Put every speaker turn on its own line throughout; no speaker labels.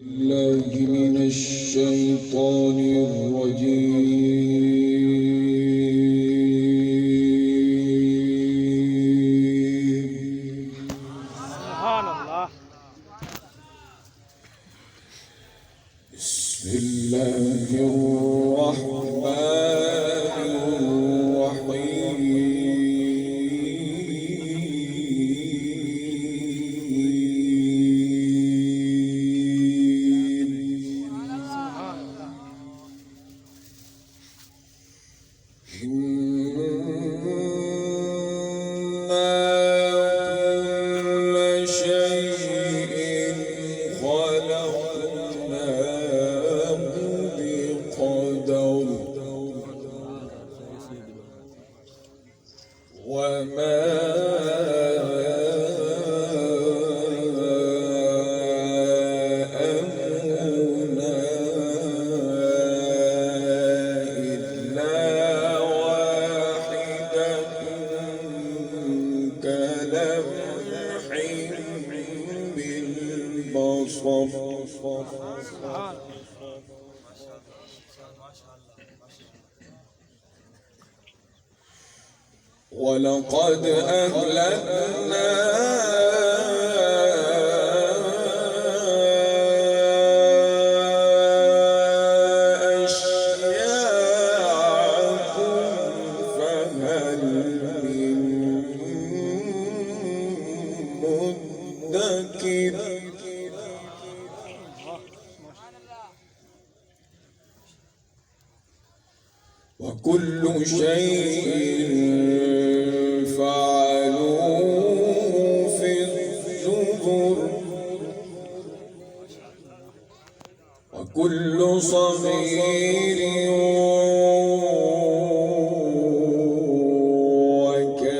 الله من الشيطان الرجيم.
سبحان الله.
بسم الله الرحمن الرحيم. ولقد أهلكنا أشياعكم فهل من مدكر. وكل شيء فعلوه في الزبر. وكل صغير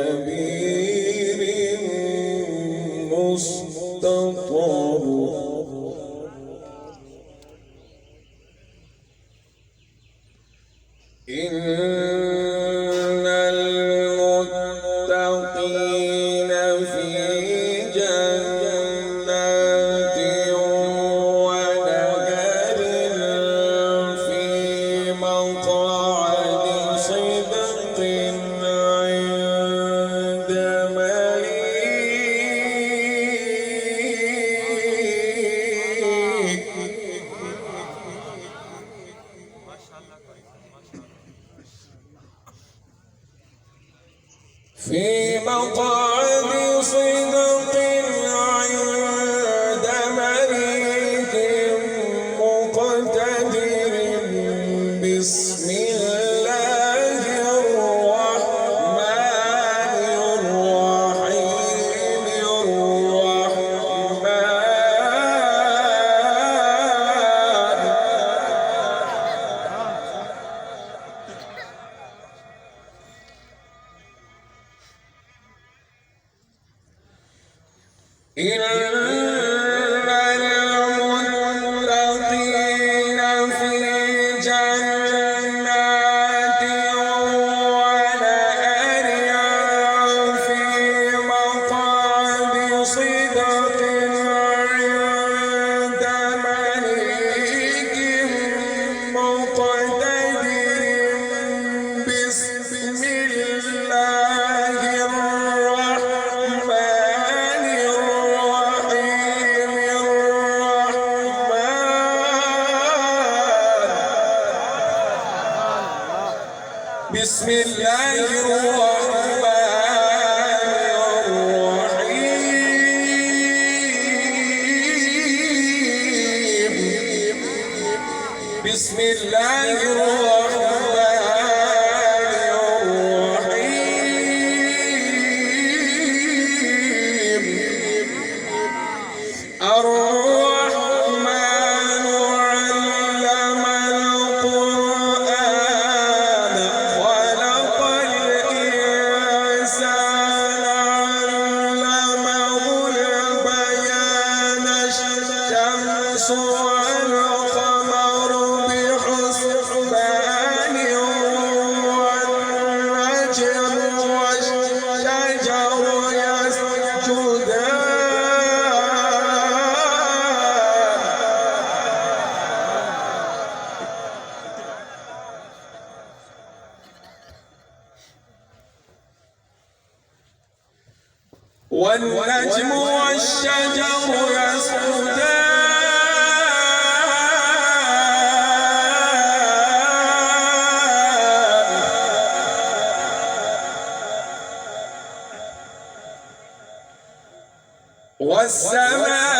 وكبير مستطر. إن المتقين في جنات ونهر في مقعد صدق عند مليك. في مقعد صدق عند مليك مقتدر. بسم الله الرحمن الرحيم. إن المتقين في جنات ونهر في مقعد صدق عند مليك مقتدر. بسم الله الرحمن الرحيم. بسم الله الرحمن الرحيم. بسم الله الرحمن الرحيم. الرحمن علم القرآن خلق الإنسان علمه البيان. الشمس والقمر بحسبان والنجم والشجر يسجدان والنجم والشجر يسجدان والسماء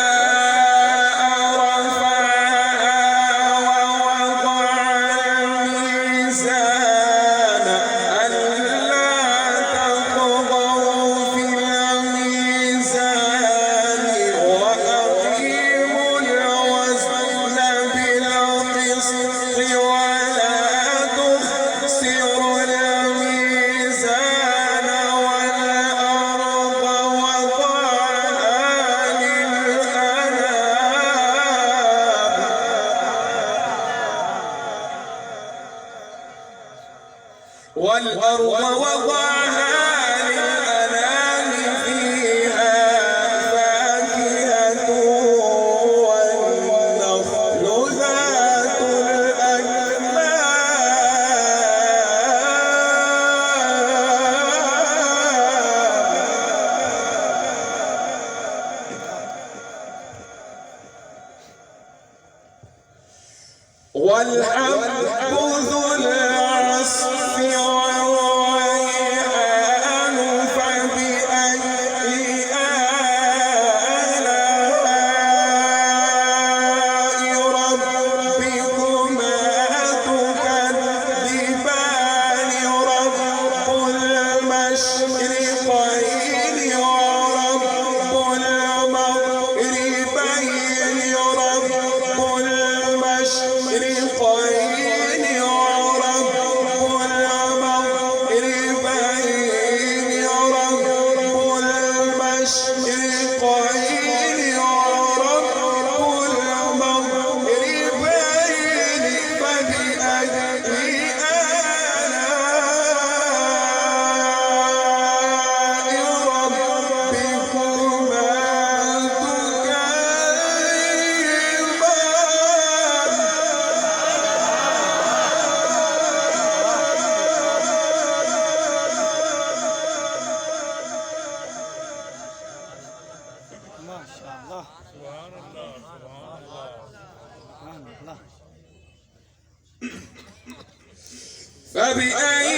والأرض وضعها للأنام فيها فاكهة والنخل ذات الأكمام والحب ذو العصف والريحان فبأي آلاء ربكما تكذبان رب المشرقين ورب المغربين رب المشرقين
ما شاء الله. سبحان الله سبحان الله سبحان الله.
فبأي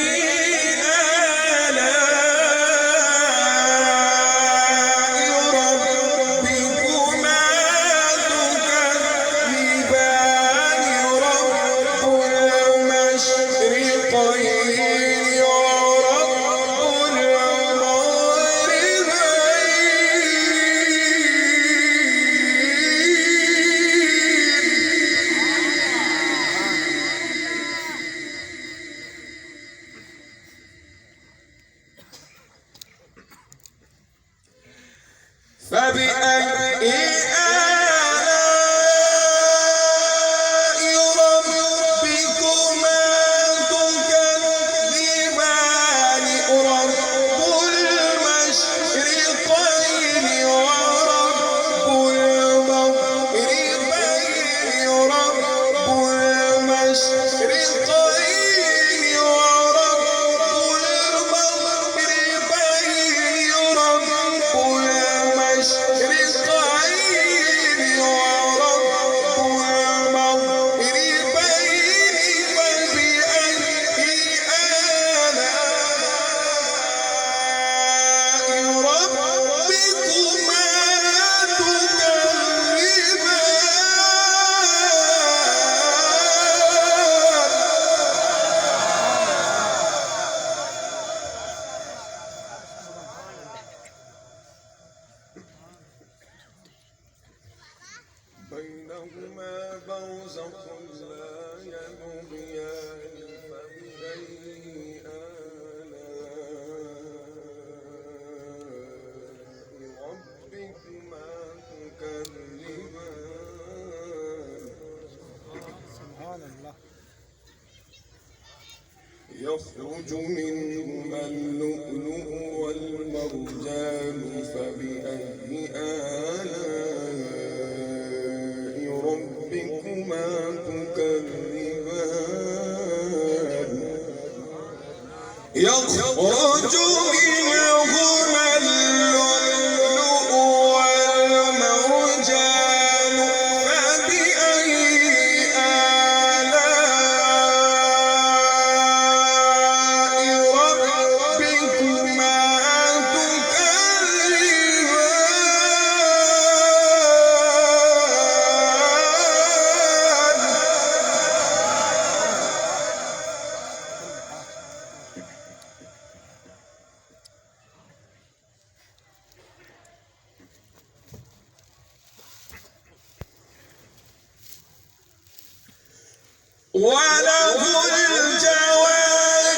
بينهما برزخ لا يبغيان فبأي آلاء ربكما تكذبان
سبحان الله.
يخرج منهما اللؤلؤ والمرجان فبأي آلاء ربكما تكذبان يخرج منهما اللؤلؤ وله الجوار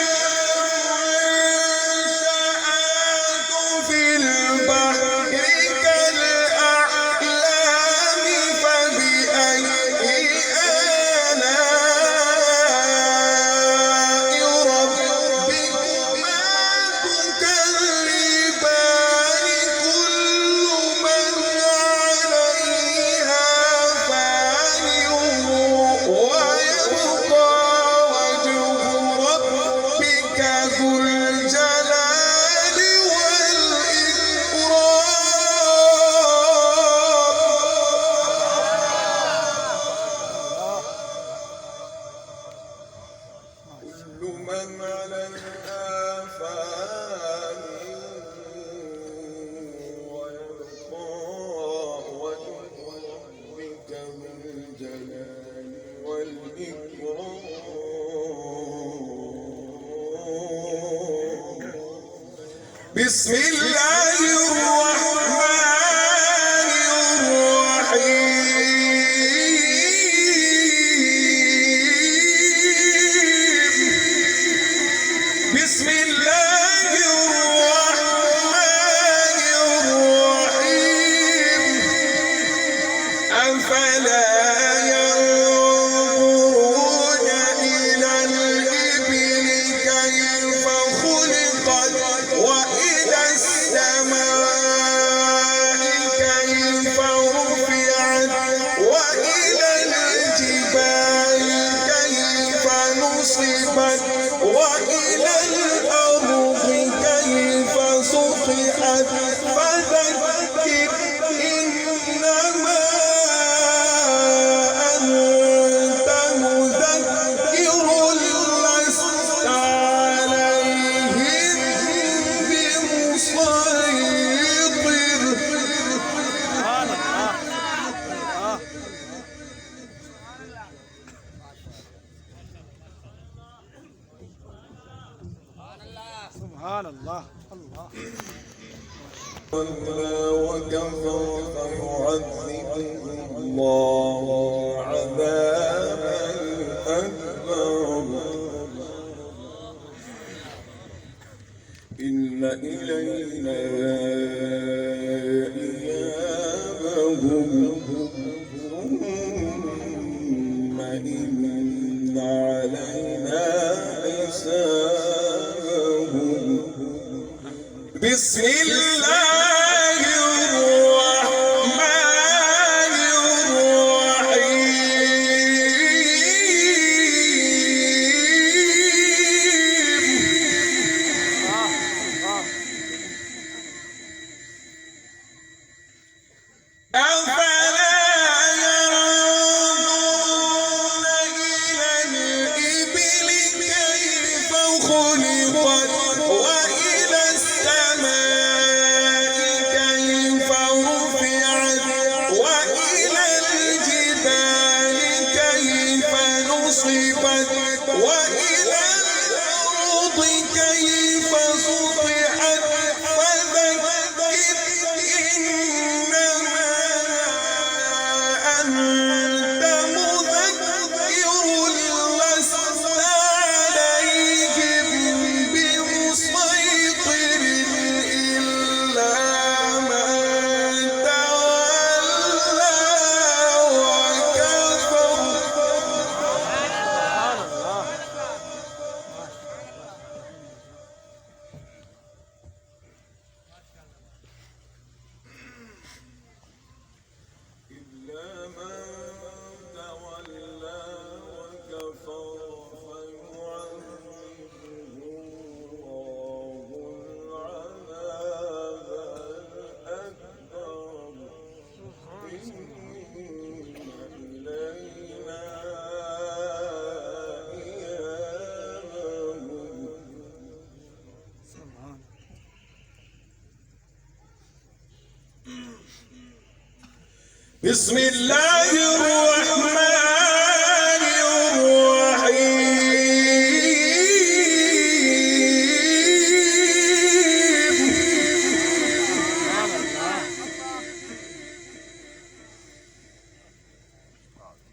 المنشآت في البحر كالأعلام فبأي آلاء ربكما تكذبان كل من عليها فان ويبقى وجه ربك ذو الجلال والإكرام كل من عليها فان ويبقى وجه ربك ذو الجلال والإكرام بسم الله الرحمن الرحيم بسم الله الرحمن الرحيم أفلا ينظرون إلى الإبل كيف خلقت وإلى السماء كيف رفعت وإلى الجبال كيف نصبت وإلى الأرض كيف سطحت فذكر إنما أنت مذكر لست عليهم بمسيطر
سبحان الله الله
وكفر فيعذبه الله عذابا أكبر إن إلينا إيابهم ثم إن علينا حسابهم بسم الله الرحمن الرحيم أفلا ينظرون إلى الإبل كيف خلقت وإلى السماء كيف رفعت وإلى الجبال كيف نصبت وإلى الأرض كيف سطحت فذكر إنما أنت مذكر لست عليهم بمسيطر إلا من تولى وكفر إلا من تولى وكفر فيعذبه الله العذاب الأكبر إن إلينا إيابهم
سبحان
بسم الله الرحمن الرحيم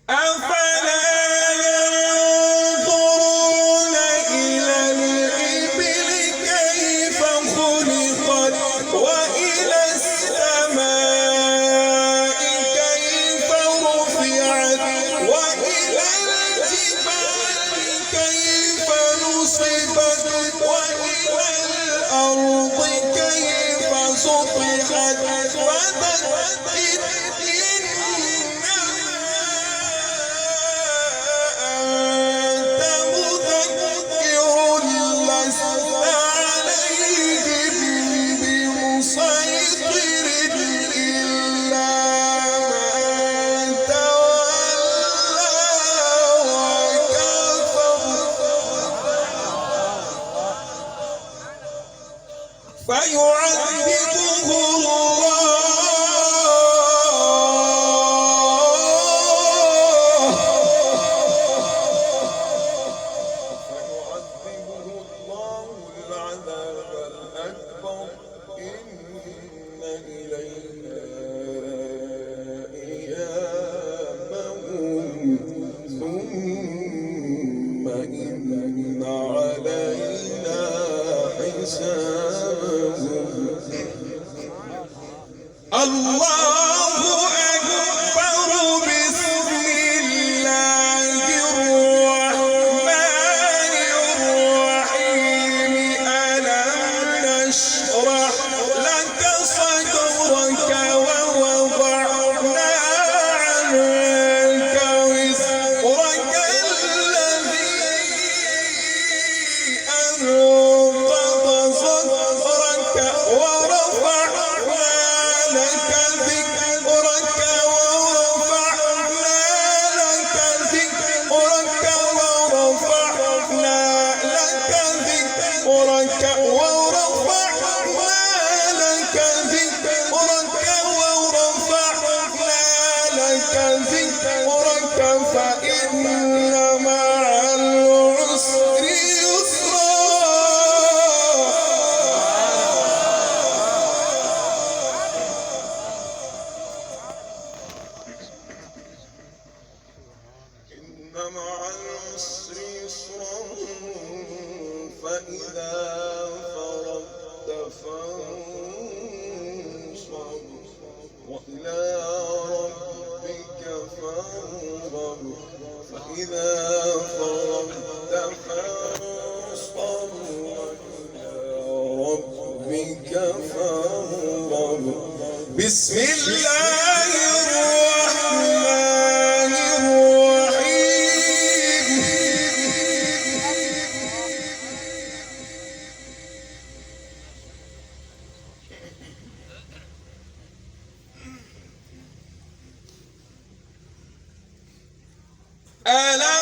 أفلا الأرض كيف سطحت فذكر إنما أنت مذكر لست عليهم بمسيطر إلا من تولى وكفر فيعذبه الله العذاب الأكبر إن إلينا إيابهم ثم إن علينا حسابهم الله أكبر بسم الله الرحمن الرحيم ألم نشرح لك صدرك ووضعنا عنك وزرك الذي أنقض ظهرك ورفعنا لك ذكرك ورفعنا لك ذكرك ورفعنا لك ذكرك ورفعنا لك ذكرك ورفعنا لك ذكرك فإن مع العسر يسرا إن مع العسر يسرا فإذا فرغت فانصب وإلى ربك فارغب فإذا فرغت فانصب وإلى ربك فارغب بسم الله الرحمن الرحيم ألا